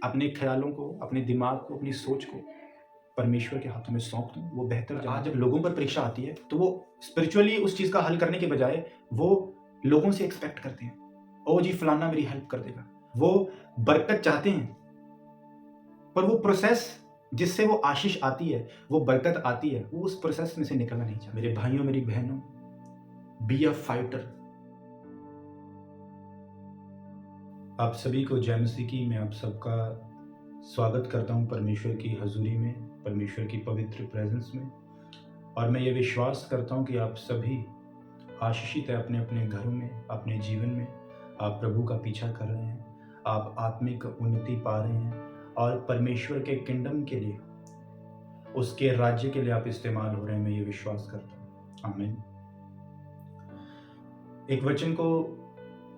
अपने ख़्यालों को, अपने दिमाग को, अपनी सोच को परमेश्वर के हाथों में सौंप दूँ, वो बेहतर आज जब लोगों पर परीक्षा आती है, तो वो स्पिरिचुअली उस चीज़ का हल करने के बजाय वो लोगों से एक्सपेक्ट करते हैं, ओह जी फलाना मेरी हेल्प कर देगा। वो बरकत चाहते हैं, पर वो प्रोसेस जिससे वो आशीष आती है, वो बरकत आती है, वो उस प्रोसेस में से निकलना नहीं चाहते। मेरे भाइयों, मेरी बहनों, बी अ फाइटर। आप सभी को जय मसीह की। मैं आप सबका स्वागत करता हूँ परमेश्वर की हज़ूरी में, परमेश्वर की पवित्र प्रेज़ेंस में। और मैं ये विश्वास करता हूँ कि आप सभी आशीषित हैं अपने-अपने घरों में, अपने जीवन में। आप प्रभु का पीछा कर रहे हैं, आप आत्मिक उन्नति पा रहे हैं और परमेश्वर के किंगडम के लिए, उसके राज्य के लिए आप इस्तेमाल हो रहे हैं, मैं ये विश्वास करता हूँ। आमीन। एक वचन को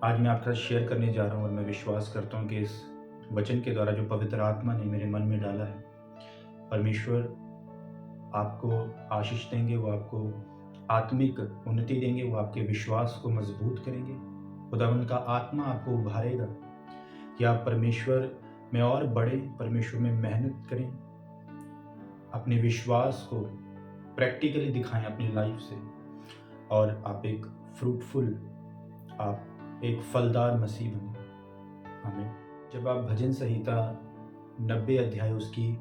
आज मैं आपके साथ शेयर करने जा रहा हूँ और मैं विश्वास करता हूँ कि इस वचन के द्वारा जो पवित्र आत्मा ने मेरे मन में डाला है, परमेश्वर आपको आशीष देंगे, वो आपको आत्मिक उन्नति देंगे, वो आपके विश्वास को मजबूत करेंगे। खुदावंद का आत्मा आपको उभारेगा कि आप परमेश्वर में और बढ़ें, परमेश्वर में मेहनत करें, अपने विश्वास को प्रैक्टिकली दिखाएं अपनी लाइफ से, और आप एक फ्रूटफुल, आप एक फलदार मसीह बने। आमीन। जब आप भजन संहिता 90 अध्याय उसकी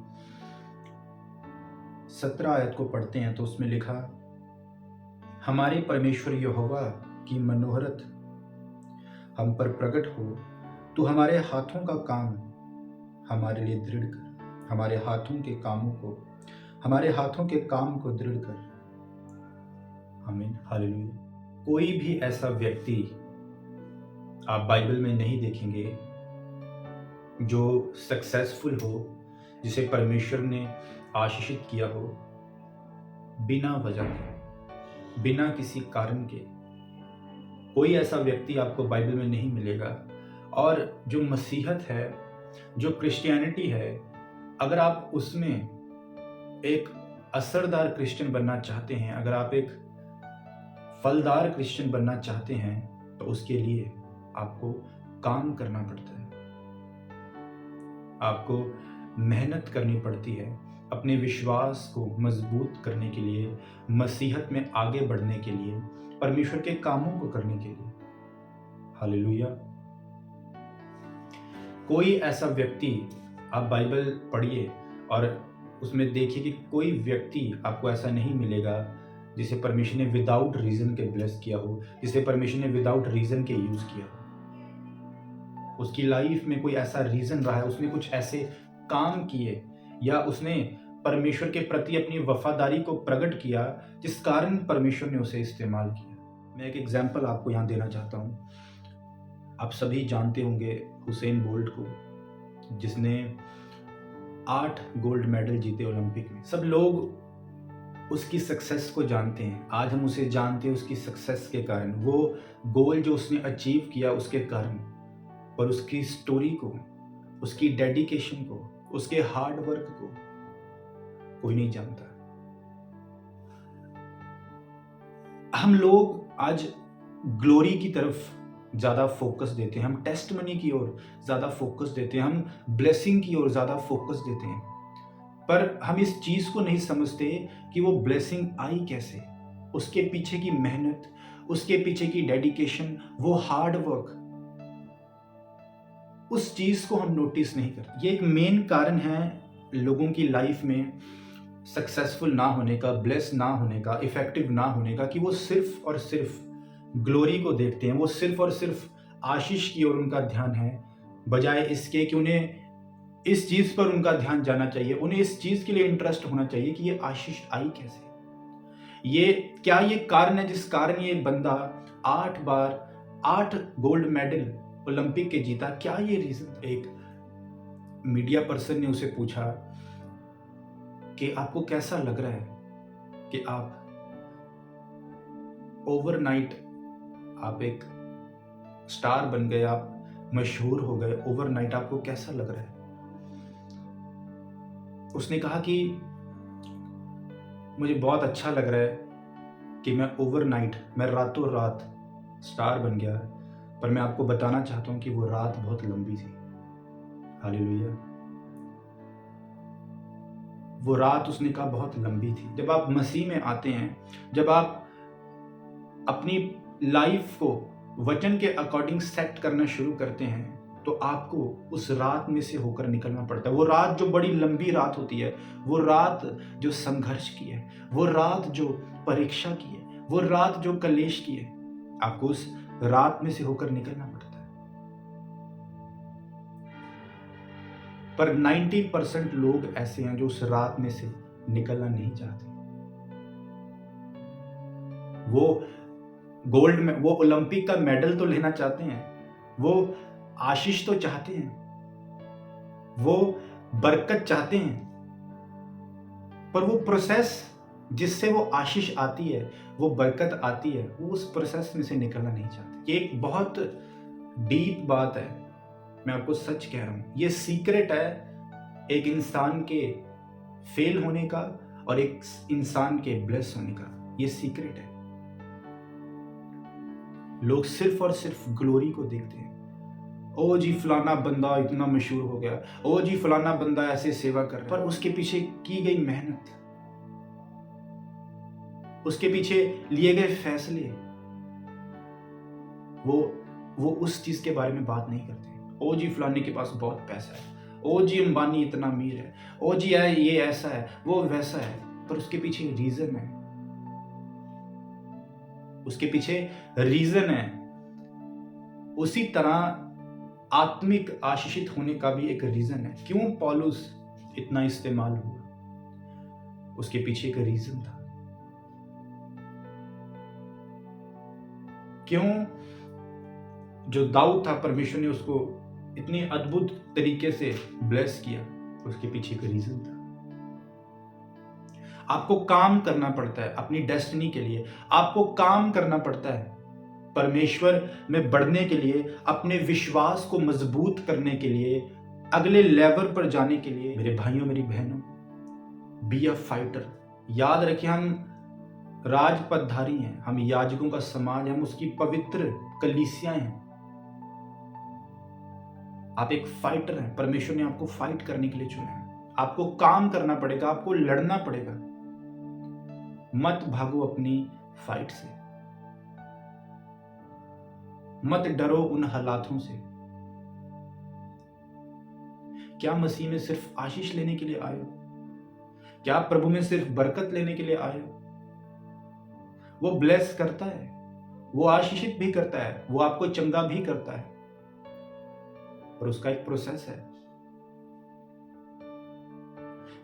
17 आयत को पढ़ते हैं तो उसमें लिखा, हमारे परमेश्वर यहोवा की मनोहरत हम पर प्रकट हो, तू हमारे हाथों का काम हमारे लिए दृढ़ कर, हमारे हाथों के कामों को, हमारे हाथों के काम को दृढ़ कर। आमीन, हालेलुया। कोई भी ऐसा व्यक्ति आप बाइबल में नहीं देखेंगे जो सक्सेसफुल हो, जिसे परमेश्वर ने आशीषित किया हो बिना वजह के, बिना किसी कारण के। कोई ऐसा व्यक्ति आपको बाइबल में नहीं मिलेगा। और जो मसीहत है, जो क्रिश्चियनिटी है, अगर आप उसमें एक असरदार क्रिश्चियन बनना चाहते हैं, अगर आप एक फलदार क्रिश्चियन बनना चाहते हैं, तो उसके लिए आपको काम करना पड़ता है, आपको मेहनत करनी पड़ती है अपने विश्वास को मजबूत करने के लिए, मसीहत में आगे बढ़ने के लिए, परमेश्वर के कामों को करने के लिए। हालेलुया। कोई ऐसा व्यक्ति, आप बाइबल पढ़िए और उसमें देखिए कि कोई व्यक्ति आपको ऐसा नहीं मिलेगा जिसे परमेश्वर ने विदाउट रीजन के ब्लेस किया हो, जिसे परमेश्वर ने विदाउट रीजन के यूज किया हो। उसकी लाइफ में कोई ऐसा रीजन रहा है, उसने कुछ ऐसे काम किए, या उसने परमेश्वर के प्रति अपनी वफादारी को प्रकट किया जिस कारण परमेश्वर ने उसे इस्तेमाल किया। मैं एक एग्जाम्पल आपको यहाँ देना चाहता हूँ। आप सभी जानते होंगे हुसैन बोल्ट को, जिसने 8 गोल्ड मेडल जीते ओलंपिक में। सब लोग उसकी सक्सेस को जानते हैं। आज हम उसे जानते हैं उसकी सक्सेस के कारण, वो गोल जो उसने अचीव किया उसके कारण। और उसकी स्टोरी को, उसकी डेडिकेशन को, उसके हार्ड वर्क को कोई नहीं जानता। हम लोग आज ग्लोरी की तरफ ज्यादा फोकस देते हैं, हम टेस्टमनी की ओर ज्यादा फोकस देते हैं, हम ब्लेसिंग की ओर ज्यादा फोकस देते हैं, पर हम इस चीज को नहीं समझते कि वो ब्लेसिंग आई कैसे, उसके पीछे की मेहनत, उसके पीछे की डेडिकेशन, वो हार्ड वर्क, उस चीज को हम नोटिस नहीं करते। ये एक मेन कारण है लोगों की लाइफ में सक्सेसफुल ना होने का, ब्लेस ना होने का, इफेक्टिव ना होने का, कि वो सिर्फ और सिर्फ ग्लोरी को देखते हैं, वो सिर्फ और सिर्फ आशीष की ओर उनका ध्यान है, बजाय इसके कि उन्हें इस चीज पर उनका ध्यान जाना चाहिए, उन्हें इस चीज के लिए इंटरेस्ट होना चाहिए कि ये आशीष आई कैसे, ये क्या ये कारण है जिस कारण ये बंदा 8 बार 8 गोल्ड मेडल ओलंपिक के जीता, क्या ये रीजन। एक मीडिया पर्सन ने उसे पूछा कि आपको कैसा लग रहा है कि आप ओवरनाइट, आप एक स्टार बन गए, आप मशहूर हो गए ओवरनाइट, आपको कैसा लग रहा है। उसने कहा कि मुझे बहुत अच्छा लग रहा है कि मैं ओवरनाइट, मैं रातों रात स्टार बन गया, पर मैं आपको बताना चाहता हूं कि वो रात बहुत लंबी थी। हालेलुया। वो रात उसने कहा बहुत लंबी थी। जब आप मसीह में आते हैं, जब आप अपनी लाइफ को वचन के अकॉर्डिंग सेट करना शुरू करते हैं, तो आपको उस रात में से होकर निकलना पड़ता है। वो रात जो बड़ी लंबी रात होती है, वो रात जो संघर्ष की है, वो रात जो परीक्षा की है, वो रात जो कलेश की है, आपको उस रात में से होकर निकलना पड़ता है। पर 90% लोग ऐसे हैं जो उस रात में से निकलना नहीं चाहते। वो गोल्ड में, वो ओलंपिक का मेडल तो लेना चाहते हैं, वो आशीष तो चाहते हैं, वो बरकत चाहते हैं, पर वो प्रोसेस जिससे वो आशीष आती है, वो बरकत आती है, वो उस प्रोसेस में से निकलना नहीं चाहते। ये एक बहुत डीप बात है, मैं आपको सच कह रहा हूं। ये सीक्रेट है एक इंसान के फेल होने का और एक इंसान के ब्लेस होने का। ये सीक्रेट है। लोग सिर्फ और सिर्फ ग्लोरी को देखते हैं। ओ जी फलाना बंदा इतना मशहूर हो गया, ओ जी फलाना बंदा ऐसे सेवा कर रहा है, पर उसके पीछे की गई मेहनत, उसके पीछे लिए गए फैसले, वो उस चीज के बारे में बात नहीं करते। ओ जी फलाने के पास बहुत पैसा है, ओ जी अंबानी इतना अमीर है, ओ जी ये ऐसा है, वो वैसा है, पर उसके पीछे रीजन है। उसके पीछे रीजन है। उसी तरह आत्मिक आशीषित होने का भी एक रीजन है। क्यों पौलुस इतना इस्तेमाल हुआ, उसके पीछे एक रीजन था। क्यों जो दाऊद था, परमेश्वर ने उसको इतनी अद्भुत तरीके से ब्लेस किया, उसके पीछे एक रीजन था। आपको काम करना पड़ता है अपनी डेस्टिनी के लिए, आपको काम करना पड़ता है परमेश्वर में बढ़ने के लिए, अपने विश्वास को मजबूत करने के लिए, अगले लेवल पर जाने के लिए। मेरे भाइयों मेरी बहनों, बी अ फाइटर। याद रखिए, हम राजपदधारी हैं, हम याजकों का समाज, हम उसकी पवित्र कलीसियां हैं। आप एक फाइटर हैं। परमेश्वर ने आपको फाइट करने के लिए चुना है। आपको काम करना पड़ेगा, आपको लड़ना पड़ेगा। मत भागो अपनी फाइट से, मत डरो उन हालातों से। क्या मसीह में सिर्फ आशीष लेने के लिए आए हो? क्या आप प्रभु में सिर्फ बरकत लेने के लिए आए हो? वो ब्लेस करता है, वो आशीषित भी करता है, वो आपको चंगा भी करता है, और उसका एक प्रोसेस है।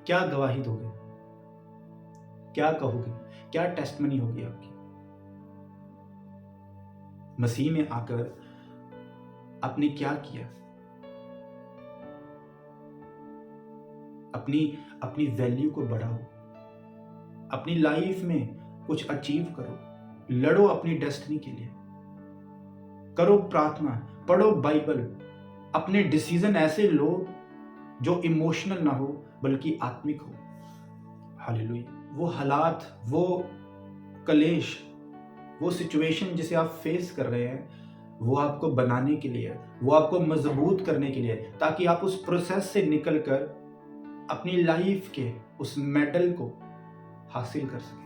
क्या गवाही दोगे? क्या कहोगे? क्या टेस्टमनी होगी आपकी? मसीह में आकर आपने क्या किया? अपनी वैल्यू को बढ़ाओ, अपनी लाइफ में कुछ अचीव करो, लड़ो अपनी डेस्टिनी के लिए, करो प्रार्थना, पढ़ो बाइबल, अपने डिसीजन ऐसे लो जो इमोशनल ना हो बल्कि आत्मिक हो। हालेलुया। वो हालात, वो कलेश, वो सिचुएशन जिसे आप फेस कर रहे हैं, वो आपको बनाने के लिए, वो आपको मजबूत करने के लिए, ताकि आप उस प्रोसेस से निकलकर अपनी लाइफ के उस मेडल को हासिल कर सकें।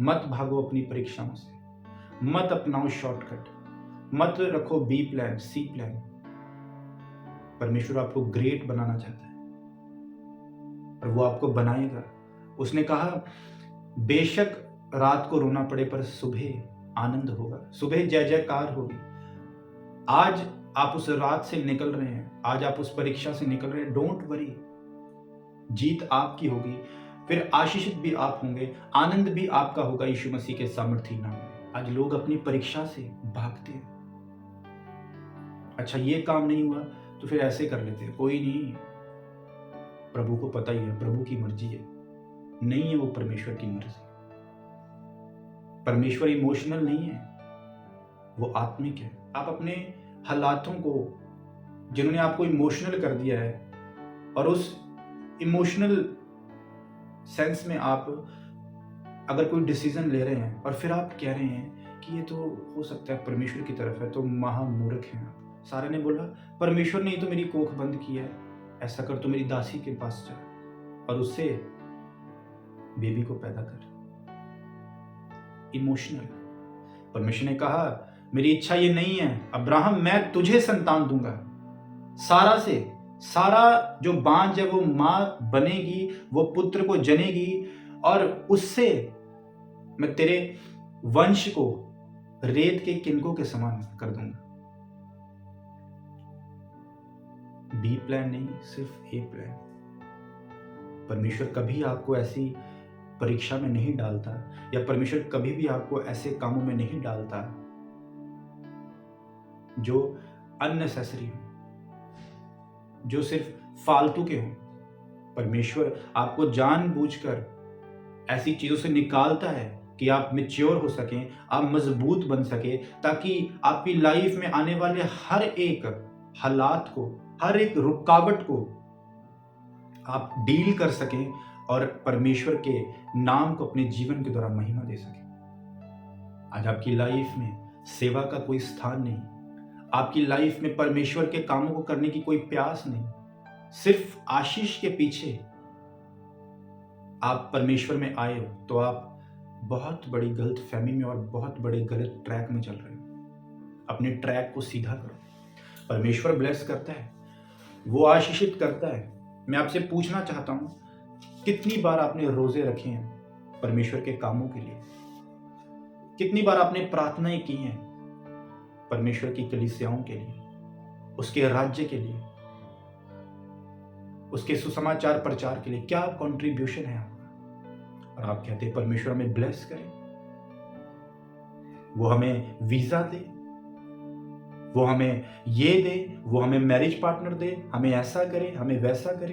मत भागो अपनी परीक्षाओं से, मत अपनाओ शॉर्टकट, मत रखो बी प्लान, सी प्लान। परमेश्वर आपको ग्रेट बनाना चाहता है और वो आपको बनाएगा। उसने कहा, बेशक रात को रोना पड़े पर सुबह आनंद होगा, सुबह जय जयकार होगी। आज आप उस रात से निकल रहे हैं, आज आप उस परीक्षा से निकल रहे हैं, डोंट वरी, जीत आपकी होगी, फिर आशीषित भी आप होंगे, आनंद भी आपका होगा यीशु मसीह के सामर्थी नाम में। आज लोग अपनी परीक्षा से भागते हैं। अच्छा ये काम नहीं हुआ तो फिर ऐसे कर लेते हैं, कोई नहीं, प्रभु को पता ही है, प्रभु की मर्जी है। नहीं है वो परमेश्वर की मर्जी। परमेश्वर इमोशनल नहीं है, वो आत्मिक है। आप अपने हालातों को, जिन्होंने आपको इमोशनल कर दिया है, और उस इमोशनल सेंस में आप अगर कोई डिसीजन ले रहे हैं और फिर आप कह रहे हैं कि ये तो हो सकता है परमेश्वर की तरफ है, तो महामूर्ख हैं आप। सारे ने बोला, परमेश्वर ने तो मेरी कोख बंद की है, ऐसा कर तो मेरी दासी के पास जा और उससे बेबी को पैदा कर। इमोशनल। परमेश्वर ने कहा मेरी इच्छा ये नहीं है अब्राहम, मैं तुझे संतान दूंगा। सारा से, सारा जो बांझ है वो मां बनेगी, वो पुत्र को जनेगी और उससे मैं तेरे वंश को रेत के किनकों के समान कर दूंगा। बी प्लान नहीं, सिर्फ ए प्लान। परमेश्वर कभी आपको ऐसी परीक्षा में नहीं डालता, या परमेश्वर कभी भी आपको ऐसे कामों में नहीं डालता जो अननेसेसरी हो, जो सिर्फ फालतू के हो। परमेश्वर आपको जानबूझकर ऐसी चीजों से निकालता है कि आप मैच्योर हो सकें, आप मजबूत बन सके, ताकि आपकी लाइफ में आने वाले हर एक हालात को, हर एक रुकावट को आप डील कर सकें और परमेश्वर के नाम को अपने जीवन के दौरान महिमा दे सकें। आज आपकी लाइफ में सेवा का कोई स्थान नहीं, आपकी लाइफ में परमेश्वर के कामों को करने की कोई प्यास नहीं, सिर्फ आशीष के पीछे आप परमेश्वर में आए हो तो आप बहुत बड़ी गलत फहमी में और बहुत बड़े गलत ट्रैक में चल रहे हो। अपने ट्रैक को सीधा करो। परमेश्वर ब्लेस करता है, वो आशीषित करता है। मैं आपसे पूछना चाहता हूं, कितनी बार आपने रोजे रखे हैं परमेश्वर के कामों के लिए? कितनी बार आपने प्रार्थनाएं की हैं परमेश्वर की कलीसियाओं के लिए, उसके राज्य के लिए, उसके सुसमाचार प्रचार के लिए? क्या कंट्रीब्यूशन है आपका? और आप कहते हैं परमेश्वर हमें ब्लेस करे, वो हमें वीजा दे, वो हमें ये दे, वो हमें मैरिज पार्टनर दे, हमें ऐसा करे, हमें वैसा करे।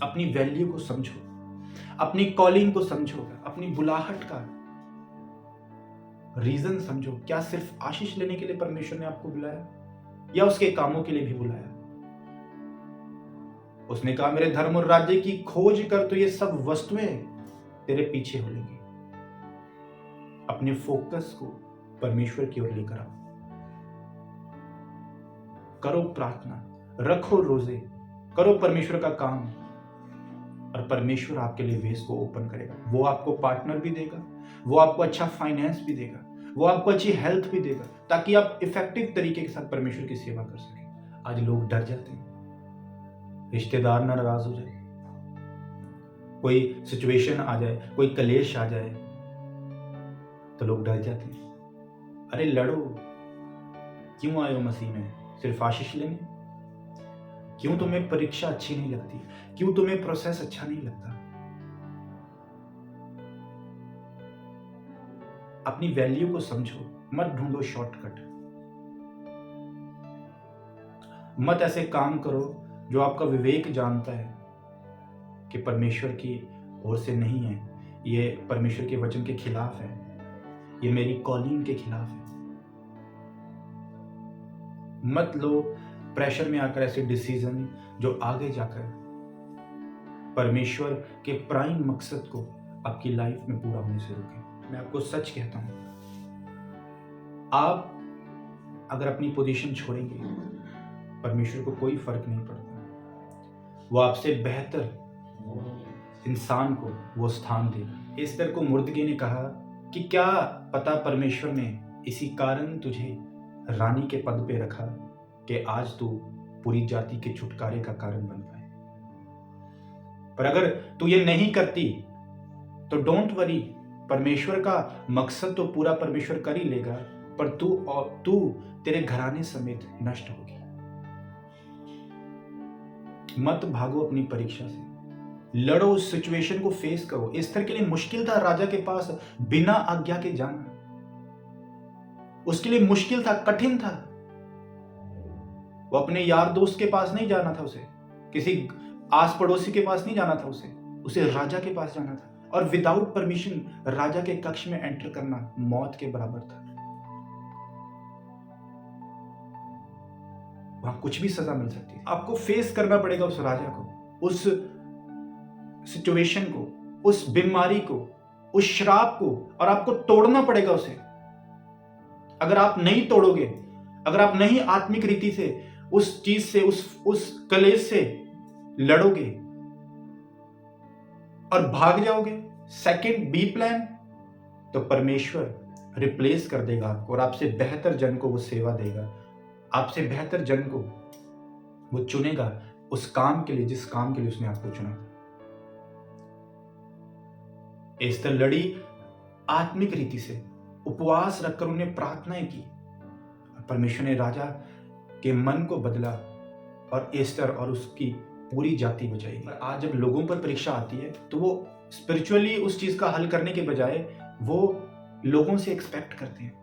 अपनी वैल्यू को समझो, अपनी कॉलिंग को समझो, अपनी बुलाहट का रीजन समझो। क्या सिर्फ आशीष लेने के लिए परमेश्वर ने आपको बुलाया, या उसके कामों के लिए भी बुलाया? उसने कहा मेरे धर्म और राज्य की खोज कर तो ये सब वस्तुएं तेरे पीछे हो लेंगी। अपने फोकस को परमेश्वर की ओर लेकर आओ, करो प्रार्थना, रखो रोजे, करो परमेश्वर का काम, और परमेश्वर आपके लिए वेज को ओपन करेगा। वो आपको पार्टनर भी देगा, वो आपको अच्छा फाइनेंस भी देगा, वो आपको अच्छी हेल्थ भी देगा, ताकि आप इफेक्टिव तरीके के साथ परमेश्वर की सेवा कर सकें। आज लोग डर जाते हैं, रिश्तेदार नाराज हो जाए, कोई सिचुएशन आ जाए, कोई कलेश आ जाए तो लोग डर जाते हैं। अरे लड़ो, क्यों आए हो मसीह में? सिर्फ आशीष लेने? क्यों तुम्हें परीक्षा अच्छी नहीं लगती? क्यों तुम्हें प्रोसेस अच्छा नहीं लगता? अपनी वैल्यू को समझो, मत ढूंढो शॉर्टकट। मत ऐसे काम करो जो आपका विवेक जानता है कि परमेश्वर की ओर से नहीं है, ये परमेश्वर के वचन के खिलाफ है, ये मेरी कॉलिंग के खिलाफ है। मत लो प्रेशर में आकर ऐसे डिसीजन जो आगे जाकर परमेश्वर के प्राइम मकसद को आपकी लाइफ में पूरा होने से रोके। मैं आपको सच कहता हूं, आप अगर अपनी पोजीशन छोड़ेंगे, परमेश्वर को कोई फर्क नहीं पड़ता। वो आपसे बेहतर इंसान को वो स्थान देगा। एस्तर को मुर्दगी ने कहा कि क्या पता परमेश्वर ने इसी कारण तुझे रानी के पद पे रखा कि आज तू पूरी जाति के छुटकारे का कारण बन पाए। पर अगर तू ये नहीं करती तो डोंट वरी, परमेश्वर का मकसद तो पूरा परमेश्वर कर ही लेगा, पर तू तेरे घराने समेत नष्ट होगी। मत भागो अपनी परीक्षा से, लड़ो, उस सिचुएशन को फेस करो। एस्तर के लिए मुश्किल था राजा के पास बिना आज्ञा के जाना, उसके लिए मुश्किल था, कठिन था। वो अपने यार दोस्त के पास नहीं जाना था, उसे किसी आस पड़ोसी के पास नहीं जाना था, उसे राजा के पास जाना था। और विदाउट परमिशन राजा के कक्ष में एंटर करना मौत के बराबर था। वहां कुछ भी सजा मिल सकती है। आपको फेस करना पड़ेगा उस राजा को, उस सिचुएशन को, उस बीमारी को, उस श्राप को, और आपको तोड़ना पड़ेगा उसे। अगर आप नहीं तोड़ोगे, अगर आप नहीं आत्मिक रीति से उस चीज से, उस कलेश से लड़ोगे और भाग जाओगे, सेकंड बी प्लान, तो परमेश्वर रिप्लेस कर देगा आपको और आपसे बेहतर जन को वो सेवा देगा, आपसे बेहतर जन को वो चुनेगा उस काम के लिए जिस काम के लिए उसने आपको चुना था। एस्तर लड़ी आत्मिक रीति से, उपवास रखकर उन्हें प्रार्थनाएं की, परमेश्वर ने राजा के मन को बदला और एस्तर और उसकी पूरी जाति बचाई। आज जब लोगों पर परीक्षा आती है तो वो स्पिरिचुअली उस चीज का हल करने के बजाय वो लोगों से एक्सपेक्ट करते हैं,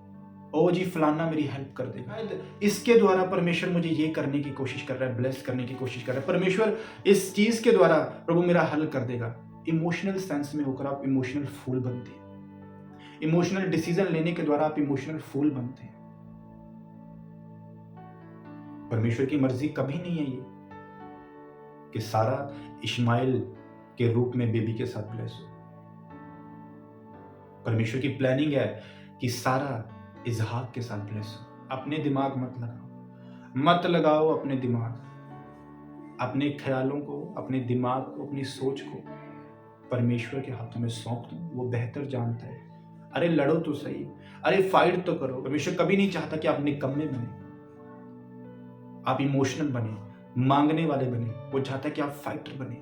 ओ जी फलाना मेरी हेल्प कर देगा, इसके द्वारा परमेश्वर मुझे ये करने की कोशिश कर रहा है, ब्लेस करने की कोशिश कर रहा है, परमेश्वर इस चीज के द्वारा प्रभु मेरा हल कर देगा। इमोशनल सेंस में होकर आप इमोशनल फूल बनते हैं, इमोशनल डिसीजन लेने के द्वारा आप इमोशनल फूल बनते हैं। परमेश्वर की मर्जी कभी नहीं है ये कि सारा इश्माइल के रूप में बेबी के साथ ब्लेस हो। परमेश्वर की प्लानिंग है कि सारा इजहाक के साथ ब्लेस हो। अपने दिमाग मत लगाओ अपने दिमाग, अपने ख्यालों को, अपने दिमाग को, अपनी सोच को परमेश्वर के हाथों में सौंप दो, वो बेहतर जानता है। अरे लड़ो तो सही, अरे फाइट तो करो। परमेश्वर कभी नहीं चाहता कि आप निकम्मे बने, आप इमोशनल बने, मांगने वाले बने। वो चाहता है कि आप फाइटर बने,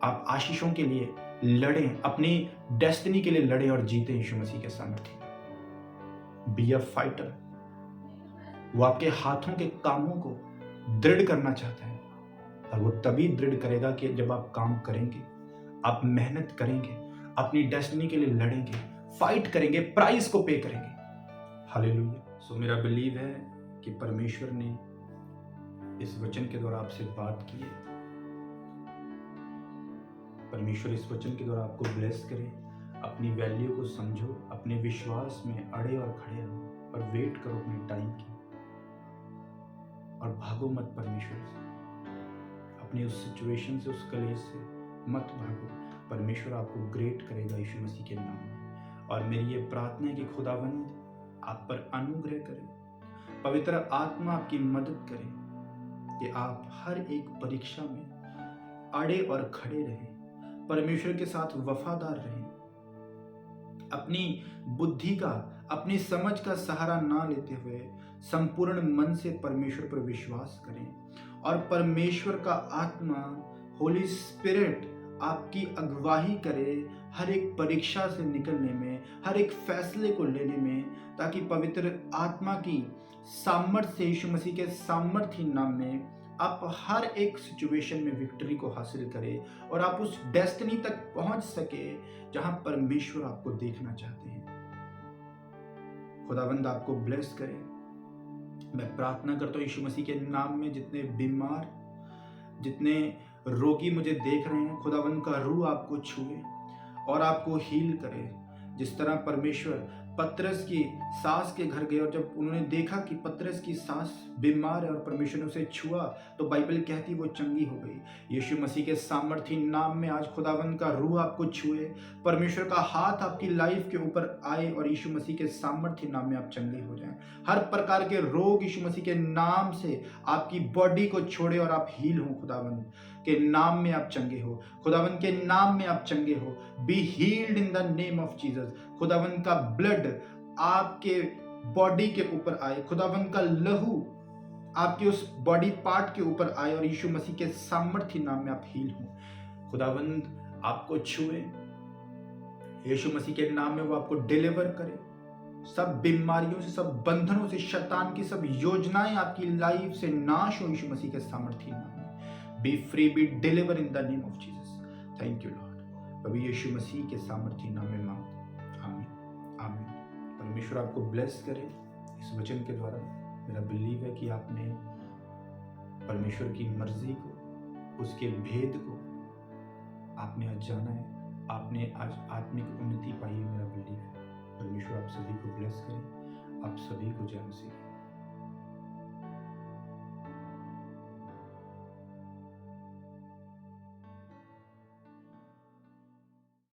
आप आशीषों के लिए लड़ें, अपनी डेस्टिनी के लिए लड़ें और जीते यीशु मसीह के सामर्थ्य। Be a fighter. वो आपके हाथों के कामों को दृढ़ करना चाहता है और वो तभी दृढ़ करेगा कि जब आप काम करेंगे, आप मेहनत करेंगे, अपनी डेस्टिनी के लिए लड़ेंगे, फाइट करेंगे, प्राइस को पे करेंगे। हालेलुया। सो मेरा बिलीव है कि परमेश्वर ने इस वचन के द्वारा आपसे बात की है। परमेश्वर इस वचन के द्वारा आपको ब्लेस करे। अपनी वैल्यू को समझो, अपने विश्वास में अड़े और खड़े रहो और वेट करो अपने टाइम की, और भागो मत परमेश्वर से, अपनी उस सिचुएशन से, उस कलेश से मत भागो। परमेश्वर आपको ग्रेट करेगा यीशु मसीह के नाम में। और मेरी ये प्रार्थना है कि खुदावंद आप पर अनुग्रह करे, पवित्र आत्मा आपकी मदद करे कि आप हर एक परीक्षा में अड़े और खड़े रहें, परमेश्वर के साथ वफादार रहें, अपनी बुद्धि का, अपनी समझ का सहारा ना लेते हुए संपूर्ण मन से परमेश्वर पर विश्वास करें और परमेश्वर का आत्मा, होली स्पिरिट आपकी अगुवाई करे हर एक परीक्षा से निकलने में, हर एक फैसले को लेने में, ताकि पवित्र आत्मा की सामर्थ्य से, यीशु मसीह के सामर्थ्य नाम में आप हर एक सिचुएशन में विक्ट्री को हासिल करें और आप उस डेस्टिनी तक पहुंच सके जहां परमेश्वर आपको देखना चाहते हैं। खुदावंद आपको ब्लेस करे। मैं प्रार्थना करता हूं यीशु मसीह के नाम में, जितने बीमार, जितने रोगी मुझे देख रहे हैं, खुदावंद का रूह आपको छुए और आपको हील करे। जिस तरह परमेश्वर पतरस की सास के घर गए और जब उन्होंने देखा कि पतरस की सास बीमार है और परमेश्वर ने उसे छुआ, तो बाइबल कहती वो चंगी हो गई। यीशु मसीह के सामर्थी नाम में आज खुदावंद का रूह आपको छुए, परमेश्वर का हाथ आपकी लाइफ के ऊपर आए और यीशु मसीह के सामर्थी नाम में आप चंगे हो जाएं। हर प्रकार के रोग यीशु मसीह के नाम से आपकी बॉडी को छोड़े और आप हील हो। खुदावंद के नाम में आप चंगे हो, खुदावंद के नाम में आप चंगे हो। Be healed in the name of Jesus. खुदावंद का ब्लड आपके बॉडी के ऊपर आए, खुदावंद का लहू आपके उस बॉडी पार्ट के ऊपर आए और यीशु मसीह के सामर्थ्य नाम में आप हील हो। खुदावंद आपको छुए, यीशु मसीह के नाम में वो आपको डिलीवर करे सब बीमारियों से, सब बंधनों से, शैतान की सब योजनाएं आपकी लाइफ से नाश हो यीशु मसीह के सामर्थ्य नाम में। B free, B deliver in the name of Jesus. Thank you Lord. अभी यीशु मसीह के सामर्थ्य नाम में मांगते, आमीन आमीन। परमेश्वर आपको ब्लेस करे इस वचन के द्वारा। मेरा बिलीव है कि आपने परमेश्वर की मर्जी को, उसके भेद को आपने आज जाना है, आपने आज आत्मिक उन्नति पाई है। मेरा बिलीव है। परमेश्वर आप सभी को ब्लेस करे। आप सभी को जय मसीह।